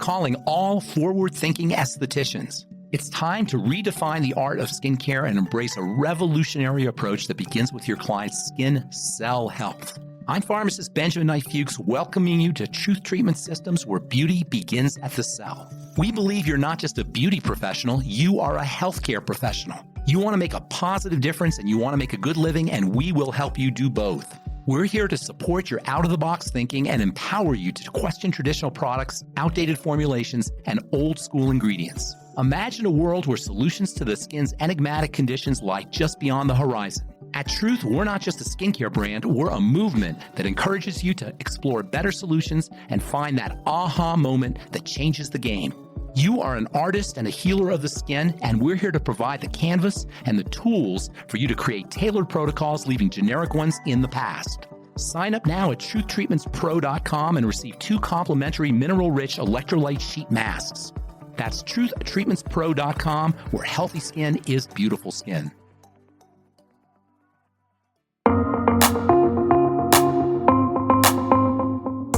calling all forward-thinking estheticians. It's time to redefine the art of skincare and embrace a revolutionary approach that begins with your client's skin cell health. I'm pharmacist Ben Fuchs, welcoming you to Truth Treatment Systems, where beauty begins at the cell. We believe you're not just a beauty professional, you are a healthcare professional. You want to make a positive difference and you want to make a good living, and we will help you do both. We're here to support your out-of-the-box thinking and empower you to question traditional products, outdated formulations, and old-school ingredients. Imagine a world where solutions to the skin's enigmatic conditions lie just beyond the horizon. At Truth, we're not just a skincare brand, we're a movement that encourages you to explore better solutions and find that aha moment that changes the game. You are an artist and a healer of the skin, and we're here to provide the canvas and the tools for you to create tailored protocols, leaving generic ones in the past. Sign up now at truthtreatmentspro.com and receive 2 complimentary mineral-rich electrolyte sheet masks. That's truthtreatmentspro.com, where healthy skin is beautiful skin.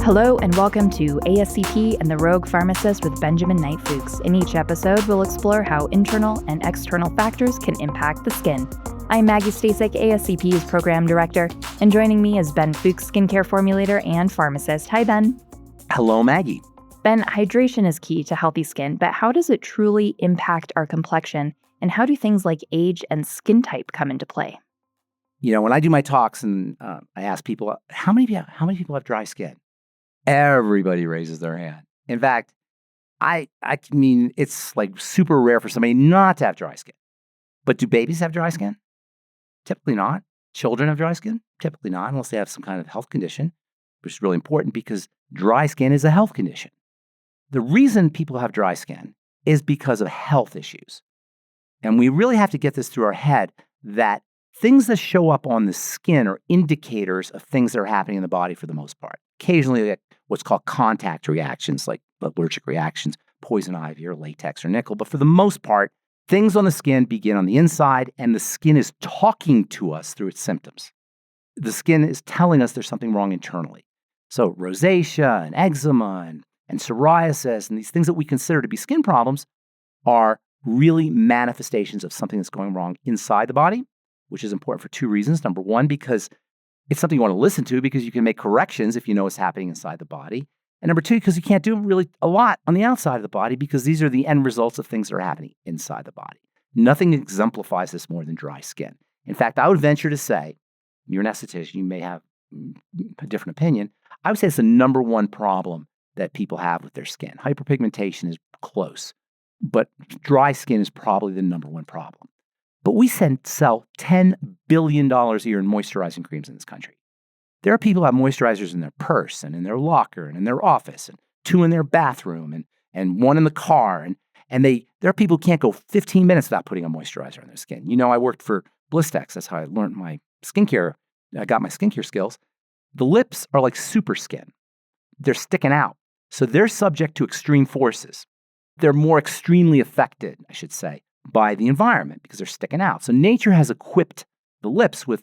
Hello and welcome to ASCP and the Rogue Pharmacist with Benjamin Knight Fuchs. In each episode, we'll explore how internal and external factors can impact the skin. I'm Maggie Stasek, ASCP's Program Director, and joining me is Ben Fuchs, Skincare Formulator and Pharmacist. Hi, Ben. Hello, Maggie. Ben, hydration is key to healthy skin, but how does it truly impact our complexion, and how do things like age and skin type come into play? You know, when I do my talks and I ask people, how many people have dry skin? Everybody raises their hand. In fact, I mean, it's like super rare for somebody not to have dry skin. But do babies have dry skin? Typically not. Children have dry skin? Typically not, unless they have some kind of health condition, which is really important because dry skin is a health condition. The reason people have dry skin is because of health issues. And we really have to get this through our head that things that show up on the skin are indicators of things that are happening in the body for the most part. Occasionally, what's called contact reactions, like allergic reactions, poison ivy or latex or nickel. But for the most part, things on the skin begin on the inside, and the skin is talking to us through its symptoms. The skin is telling us there's something wrong internally. So rosacea and eczema and psoriasis and these things that we consider to be skin problems are really manifestations of something that's going wrong inside the body, which is important for 2 reasons. Number one, because it's something you want to listen to because you can make corrections if you know what's happening inside the body. And number 2, because you can't do really a lot on the outside of the body because these are the end results of things that are happening inside the body. Nothing exemplifies this more than dry skin. In fact, I would venture to say, you're an esthetician, you may have a different opinion. I would say it's the number one problem that people have with their skin. Hyperpigmentation is close, but dry skin is probably the number one problem. But we sell $10 billion a year in moisturizing creams in this country. There are people who have moisturizers in their purse and in their locker and in their office and 2 in their bathroom and 1 in the car. And there are people who can't go 15 minutes without putting a moisturizer on their skin. You know, I worked for Blistex. That's how I learned my skincare. I got my skincare skills. The lips are like super skin. They're sticking out. So they're subject to extreme forces. They're more extremely affected, I should say, by the environment because they're sticking out. So nature has equipped the lips with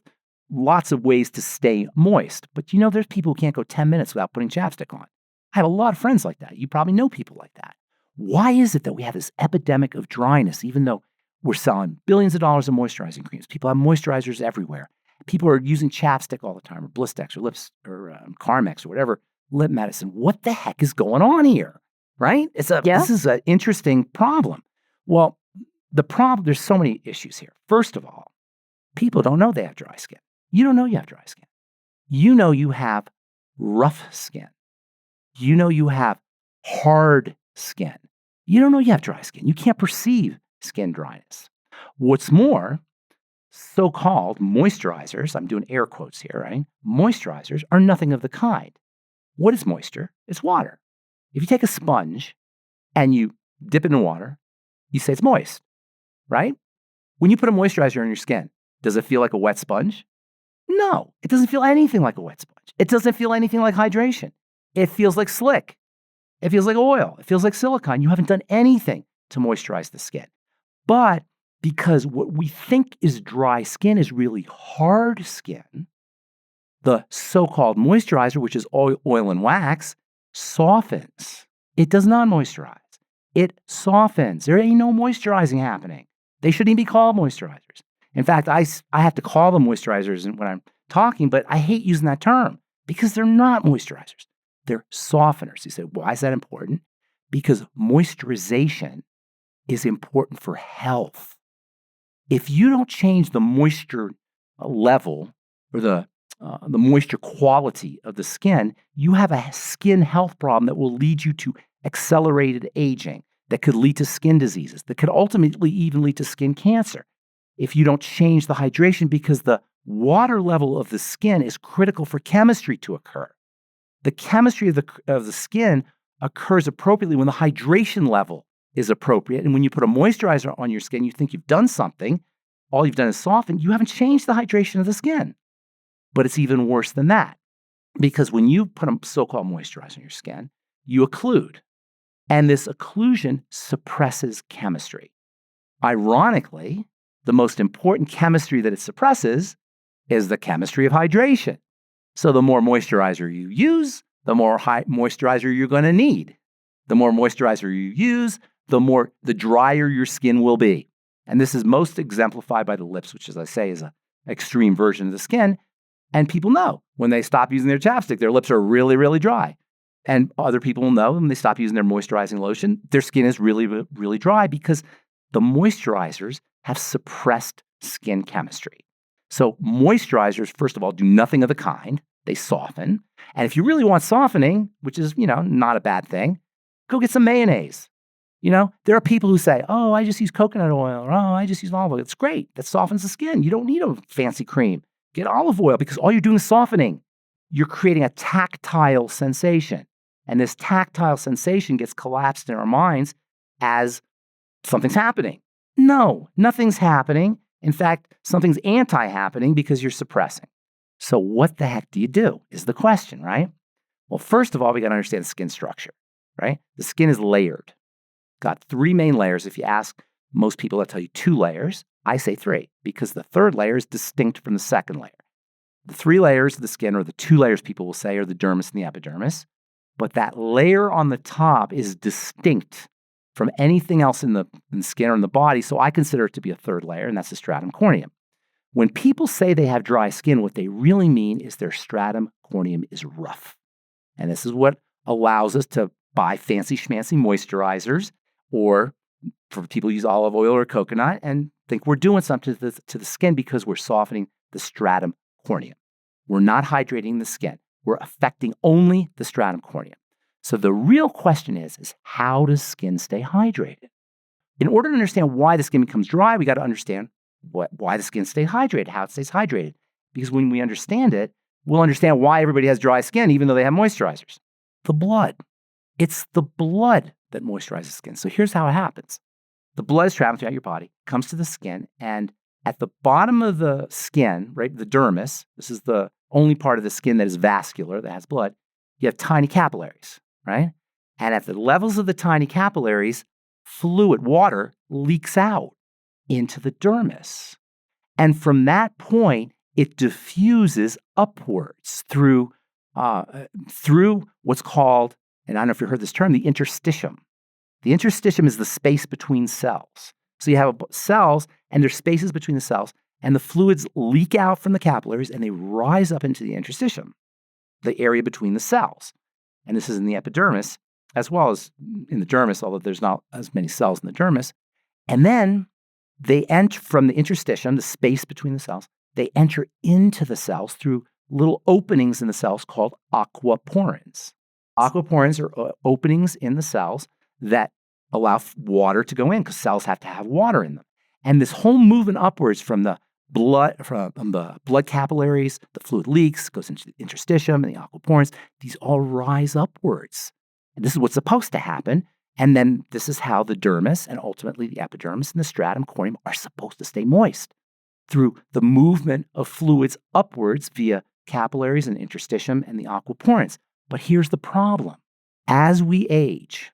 lots of ways to stay moist. But you know, there's people who can't go 10 minutes without putting chapstick on. I have a lot of friends like that. You probably know people like that. Why is it that we have this epidemic of dryness, even though we're selling billions of dollars of moisturizing creams? People have moisturizers everywhere. People are using chapstick all the time, or Blistex, or Lips, or Carmex, or whatever, lip medicine. What the heck is going on here, right? This is an interesting problem. Well, there's so many issues here. First of all, people don't know they have dry skin. You don't know you have dry skin. You know you have rough skin. You know you have hard skin. You don't know you have dry skin. You can't perceive skin dryness. What's more, so-called moisturizers, I'm doing air quotes here, right? Moisturizers are nothing of the kind. What is moisture? It's water. If you take a sponge and you dip it in water, you say it's moist, right? When you put a moisturizer on your skin, does it feel like a wet sponge? No, it doesn't feel anything like a wet sponge. It doesn't feel anything like hydration. It feels like slick. It feels like oil. It feels like silicone. You haven't done anything to moisturize the skin. But because what we think is dry skin is really hard skin, the so-called moisturizer, which is oil and wax, softens It does not moisturize. It softens. There ain't no moisturizing happening. They shouldn't even be called moisturizers. In fact, I have to call them moisturizers when I'm talking, but I hate using that term because they're not moisturizers. They're softeners. You say, why is that important? Because moisturization is important for health. If you don't change the moisture level or the moisture quality of the skin, you have a skin health problem that will lead you to accelerated aging, that could lead to skin diseases, that could ultimately even lead to skin cancer if you don't change the hydration, because the water level of the skin is critical for chemistry to occur. The chemistry of the skin occurs appropriately when the hydration level is appropriate. And when you put a moisturizer on your skin, you think you've done something. All you've done is soften. You haven't changed the hydration of the skin. But it's even worse than that, because when you put a so-called moisturizer on your skin, you occlude. And this occlusion suppresses chemistry. Ironically, the most important chemistry that it suppresses is the chemistry of hydration. So the more moisturizer you use, the more moisturizer you're going to need. The more moisturizer you use, the drier your skin will be. And this is most exemplified by the lips, which, as I say, is an extreme version of the skin. And people know when they stop using their chapstick, their lips are really, really dry. And other people will know when they stop using their moisturizing lotion, their skin is really, really dry because the moisturizers have suppressed skin chemistry. So moisturizers, first of all, do nothing of the kind. They soften. And if you really want softening, which is, not a bad thing, go get some mayonnaise. There are people who say, oh, I just use coconut oil, or oh, I just use olive oil. It's great. That softens the skin. You don't need a fancy cream. Get olive oil because all you're doing is softening. You're creating a tactile sensation. And this tactile sensation gets collapsed in our minds as something's happening. No, nothing's happening. In fact, something's anti-happening because you're suppressing. So what the heck do you do is the question, right? Well, first of all, we got to understand the skin structure, right? The skin is layered. Got 3 main layers. If you ask most people, they'll tell you 2 layers. I say 3 because the third layer is distinct from the second layer. The 3 layers of the skin, or the 2 layers people will say, are the dermis and the epidermis. But that layer on the top is distinct from anything else in the skin or in the body. So I consider it to be a third layer, and that's the stratum corneum. When people say they have dry skin, what they really mean is their stratum corneum is rough. And this is what allows us to buy fancy schmancy moisturizers, or for people who use olive oil or coconut and think we're doing something to the skin because we're softening the stratum corneum. We're not hydrating the skin. We're affecting only the stratum corneum. So the real question is how does skin stay hydrated? In order to understand why the skin becomes dry, we got to understand why the skin stays hydrated, how it stays hydrated. Because when we understand it, we'll understand why everybody has dry skin, even though they have moisturizers. The blood. It's the blood that moisturizes skin. So here's how it happens. The blood is traveling throughout your body, comes to the skin, and at the bottom of the skin, right, the dermis, this is the only part of the skin that is vascular, that has blood, you have tiny capillaries, right? And at the levels of the tiny capillaries, fluid, water, leaks out into the dermis. And from that point, it diffuses upwards through what's called, and I don't know if you heard this term, the interstitium. The interstitium is the space between cells. So you have cells, and there's spaces between the cells, and the fluids leak out from the capillaries, and they rise up into the interstitium, the area between the cells. And this is in the epidermis, as well as in the dermis, although there's not as many cells in the dermis. And then they enter from the interstitium, the space between the cells, they enter into the cells through little openings in the cells called aquaporins. Aquaporins are openings in the cells that allow water to go in because cells have to have water in them. And this whole movement upwards from the blood capillaries, the fluid leaks, goes into the interstitium and the aquaporins. These all rise upwards. And this is what's supposed to happen. And then this is how the dermis and ultimately the epidermis and the stratum corneum are supposed to stay moist through the movement of fluids upwards via capillaries and interstitium and the aquaporins. But here's the problem. As we age,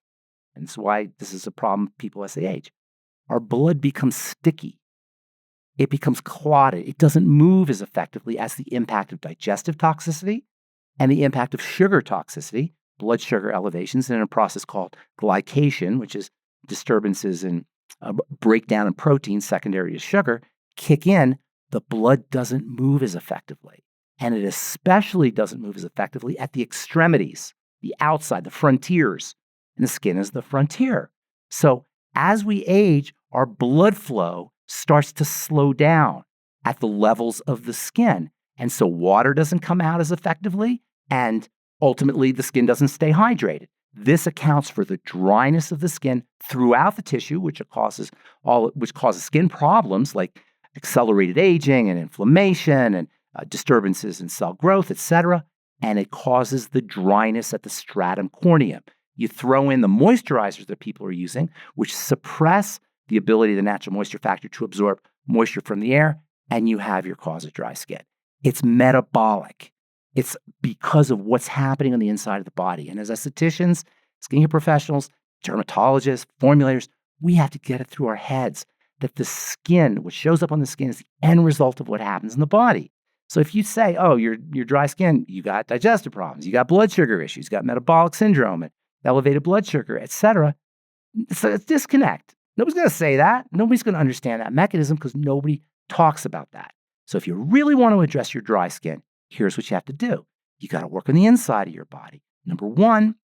and this is why this is a problem people as they age, our blood becomes sticky. It becomes clotted. It doesn't move as effectively as the impact of digestive toxicity and the impact of sugar toxicity, blood sugar elevations, and in a process called glycation, which is disturbances in breakdown in proteins secondary to sugar, kick in, the blood doesn't move as effectively. And it especially doesn't move as effectively at the extremities, the outside, the frontiers. And the skin is the frontier. So as we age, our blood flow starts to slow down at the levels of the skin. And so water doesn't come out as effectively, and ultimately the skin doesn't stay hydrated. This accounts for the dryness of the skin throughout the tissue, which causes skin problems like accelerated aging and inflammation and disturbances in cell growth, etc. And it causes the dryness at the stratum corneum. You throw in the moisturizers that people are using, which suppress the ability of the natural moisture factor to absorb moisture from the air, and you have your cause of dry skin. It's metabolic. It's because of what's happening on the inside of the body. And as estheticians, skincare professionals, dermatologists, formulators, we have to get it through our heads that the skin, what shows up on the skin, is the end result of what happens in the body. So if you say, oh, you're dry skin, you got digestive problems, you got blood sugar issues, you got metabolic syndrome and elevated blood sugar, etc. So it's disconnect. Nobody's going to say that. Nobody's going to understand that mechanism because nobody talks about that. So if you really want to address your dry skin, here's what you have to do. You got to work on the inside of your body. Number one,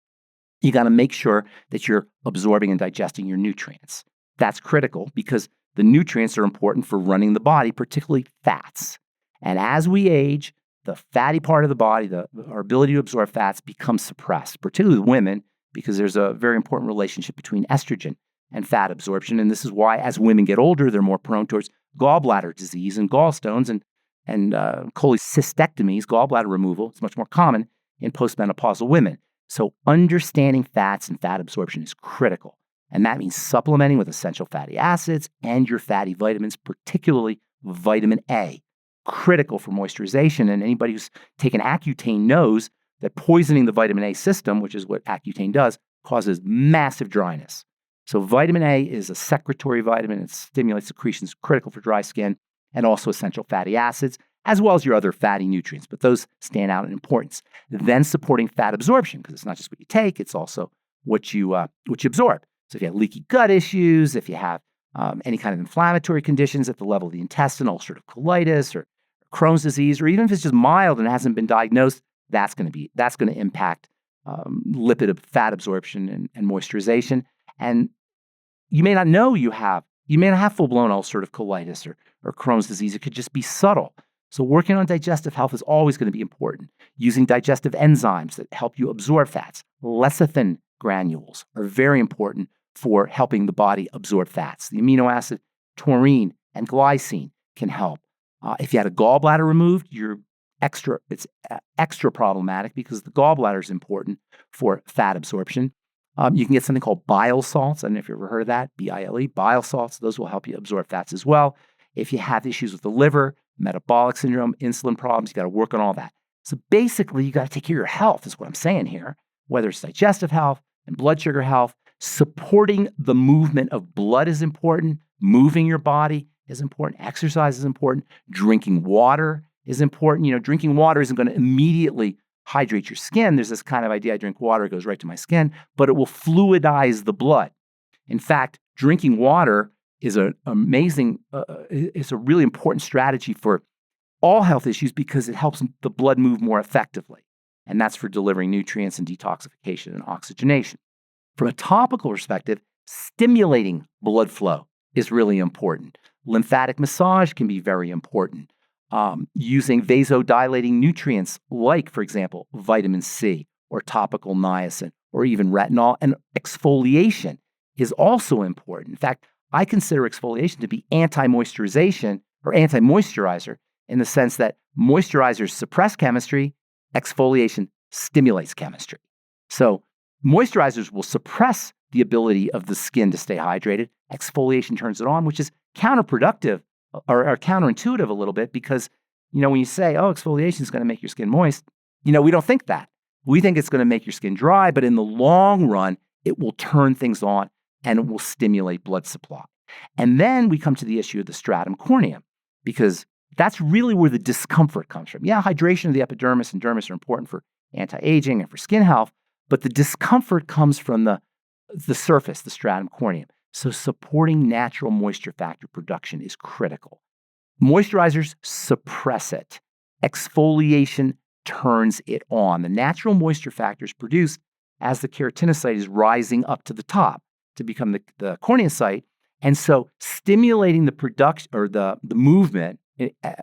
you got to make sure that you're absorbing and digesting your nutrients. That's critical because the nutrients are important for running the body, particularly fats. And as we age, the fatty part of the body, our ability to absorb fats becomes suppressed, particularly with women, because there's a very important relationship between estrogen and fat absorption. And this is why as women get older, they're more prone towards gallbladder disease and gallstones and cholecystectomies, gallbladder removal. It's much more common in postmenopausal women. So understanding fats and fat absorption is critical. And that means supplementing with essential fatty acids and your fatty vitamins, particularly vitamin A, critical for moisturization. And anybody who's taken Accutane knows that poisoning the vitamin A system, which is what Accutane does, causes massive dryness. So vitamin A is a secretory vitamin. It stimulates secretions critical for dry skin, and also essential fatty acids, as well as your other fatty nutrients. But those stand out in importance. Then supporting fat absorption, because it's not just what you take, it's also what you absorb. So if you have leaky gut issues, if you have any kind of inflammatory conditions at the level of the intestine, ulcerative colitis or Crohn's disease, or even if it's just mild and hasn't been diagnosed, that's going to impact lipid fat absorption and moisturization. And you may not know you may not have full-blown ulcerative colitis or Crohn's disease. It could just be subtle. So working on digestive health is always going to be important. Using digestive enzymes that help you absorb fats. Lecithin granules are very important for helping the body absorb fats. The amino acid taurine and glycine can help. If you had a gallbladder removed, it's extra problematic because the gallbladder is important for fat absorption. You can get something called bile salts. I don't know if you've ever heard of that, BILE, bile salts. Those will help you absorb fats as well. If you have issues with the liver, metabolic syndrome, insulin problems, you got to work on all that. So basically, you got to take care of your health is what I'm saying here, whether it's digestive health and blood sugar health. Supporting the movement of blood is important. Moving your body is important. Exercise is important. Drinking water is important. Drinking water isn't going to immediately hydrate your skin. There's this kind of idea, I drink water, it goes right to my skin, but it will fluidize the blood. In fact, drinking water is an amazing, it's a really important strategy for all health issues because it helps the blood move more effectively. And that's for delivering nutrients and detoxification and oxygenation. From a topical perspective, stimulating blood flow is really important. Lymphatic massage can be very important. Using vasodilating nutrients like, for example, vitamin C or topical niacin or even retinol, and exfoliation is also important. In fact, I consider exfoliation to be anti-moisturization or anti-moisturizer in the sense that moisturizers suppress chemistry, exfoliation stimulates chemistry. So moisturizers will suppress the ability of the skin to stay hydrated. Exfoliation turns it on, which is counterproductive or counterintuitive a little bit because, when you say, oh, exfoliation is going to make your skin moist, we don't think that. We think it's going to make your skin dry, but in the long run, it will turn things on and it will stimulate blood supply. And then we come to the issue of the stratum corneum because that's really where the discomfort comes from. Yeah, hydration of the epidermis and dermis are important for anti-aging and for skin health, but the discomfort comes from the surface, the stratum corneum. So supporting natural moisture factor production is critical. Moisturizers suppress it. Exfoliation turns it on. The natural moisture factor is produced as the keratinocyte is rising up to the top to become the corneocyte. And so stimulating the production or the movement,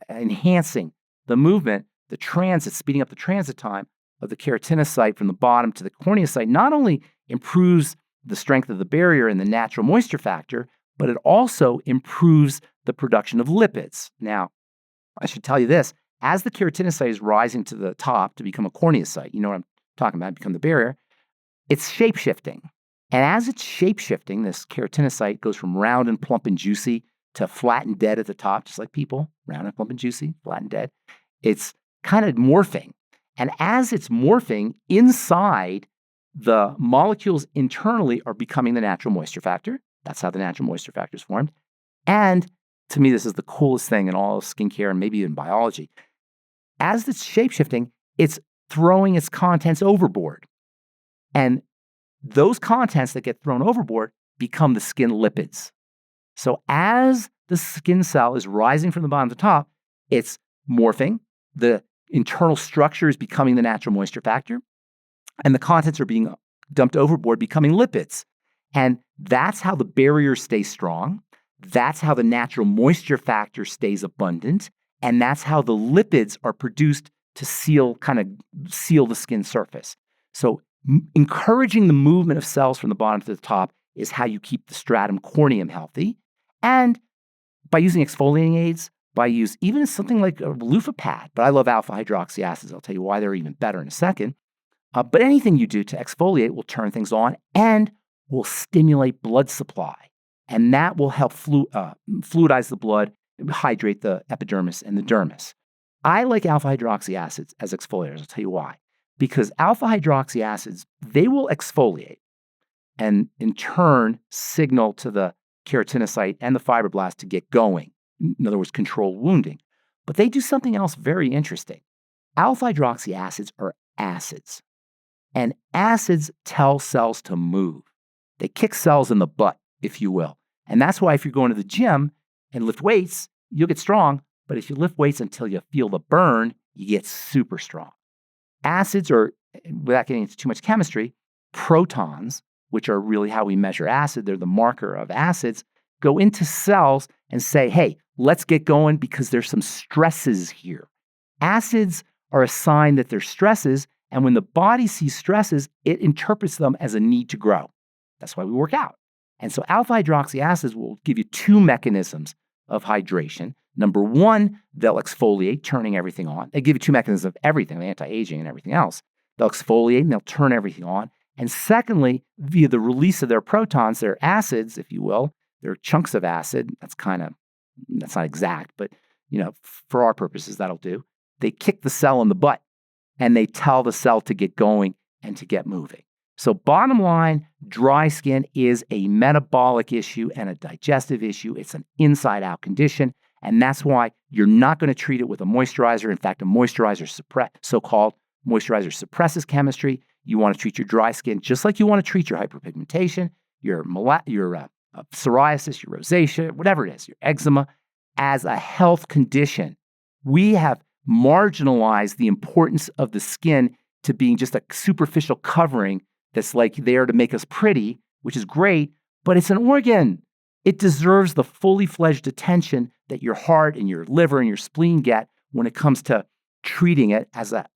enhancing the movement, the transit, speeding up the transit time of the keratinocyte from the bottom to the corneocyte not only improves the strength of the barrier and the natural moisture factor, but it also improves the production of lipids. Now, I should tell you this, as the keratinocyte is rising to the top to become a corneocyte, you know what I'm talking about, become the barrier, it's shape-shifting. And as it's shape-shifting, this keratinocyte goes from round and plump and juicy to flat and dead at the top, just like people, round and plump and juicy, flat and dead. It's kind of morphing. And as it's morphing, inside, the molecules internally are becoming the natural moisture factor. That's how the natural moisture factor is formed. And to me, this is the coolest thing in all of skincare and maybe in biology. As it's shape-shifting, it's throwing its contents overboard. And those contents that get thrown overboard become the skin lipids. So as the skin cell is rising from the bottom to the top, it's morphing. The internal structure is becoming the natural moisture factor. And the contents are being dumped overboard, becoming lipids. And that's how the barrier stays strong. That's how the natural moisture factor stays abundant. And that's how the lipids are produced to seal the skin surface. So encouraging the movement of cells from the bottom to the top is how you keep the stratum corneum healthy. And by using exfoliating aids, even something like a loofah pad, but I love alpha hydroxy acids. I'll tell you why they're even better in a second. But anything you do to exfoliate will turn things on and will stimulate blood supply. And that will help fluidize the blood, hydrate the epidermis and the dermis. I like alpha hydroxy acids as exfoliators. I'll tell you why. Because alpha hydroxy acids, they will exfoliate and in turn signal to the keratinocyte and the fibroblast to get going. In other words, control wounding. But they do something else very interesting. Alpha hydroxy acids are acids. And acids tell cells to move. They kick cells in the butt, if you will. And that's why if you're going to the gym and lift weights, you'll get strong. But if you lift weights until you feel the burn, you get super strong. Acids are, without getting into too much chemistry, protons, which are really how we measure acid, they're the marker of acids, go into cells and say, hey, let's get going because there's some stresses here. Acids are a sign that there's stresses. And when the body sees stresses, it interprets them as a need to grow. That's why we work out. And so alpha hydroxy acids will give you two mechanisms of hydration. Number one, they'll exfoliate, turning everything on. They give you two mechanisms of everything, anti-aging and everything else. They'll exfoliate and they'll turn everything on. And secondly, via the release of their protons, their acids, if you will, they're chunks of acid. That's not exact, but for our purposes, that'll do. They kick the cell in the butt. And they tell the cell to get going and to get moving. So bottom line, dry skin is a metabolic issue and a digestive issue. It's an inside-out condition. And that's why you're not going to treat it with a moisturizer. In fact, a moisturizer so-called moisturizer suppresses chemistry. You want to treat your dry skin just like you want to treat your hyperpigmentation, your psoriasis, your rosacea, whatever it is, your eczema, as a health condition. We have marginalize the importance of the skin to being just a superficial covering that's like there to make us pretty, which is great, but it's an organ. It deserves the fully fledged attention that your heart and your liver and your spleen get when it comes to treating it as a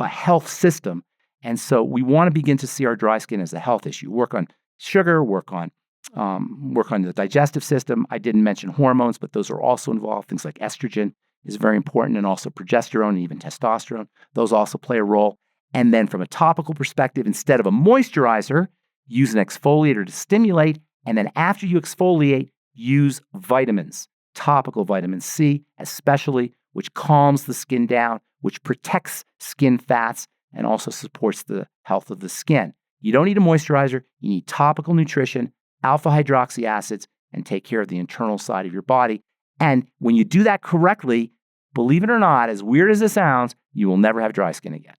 health system. And so we want to begin to see our dry skin as a health issue. Work on sugar, work on the digestive system. I didn't mention hormones, but those are also involved. Things like estrogen is very important, and also progesterone and even testosterone. Those also play a role. And then from a topical perspective, instead of a moisturizer, use an exfoliator to stimulate. And then after you exfoliate, use vitamins, topical vitamin C especially, which calms the skin down, which protects skin fats, and also supports the health of the skin. You don't need a moisturizer. You need topical nutrition, alpha hydroxy acids, and take care of the internal side of your body. And when you do that correctly, believe it or not, as weird as it sounds, you will never have dry skin again.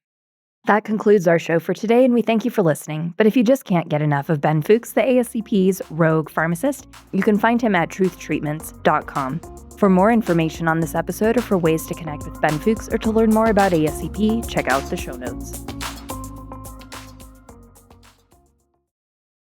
That concludes our show for today, and we thank you for listening. But if you just can't get enough of Ben Fuchs, the ASCP's Rogue Pharmacist, you can find him at truthtreatments.com. For more information on this episode or for ways to connect with Ben Fuchs or to learn more about ASCP, check out the show notes.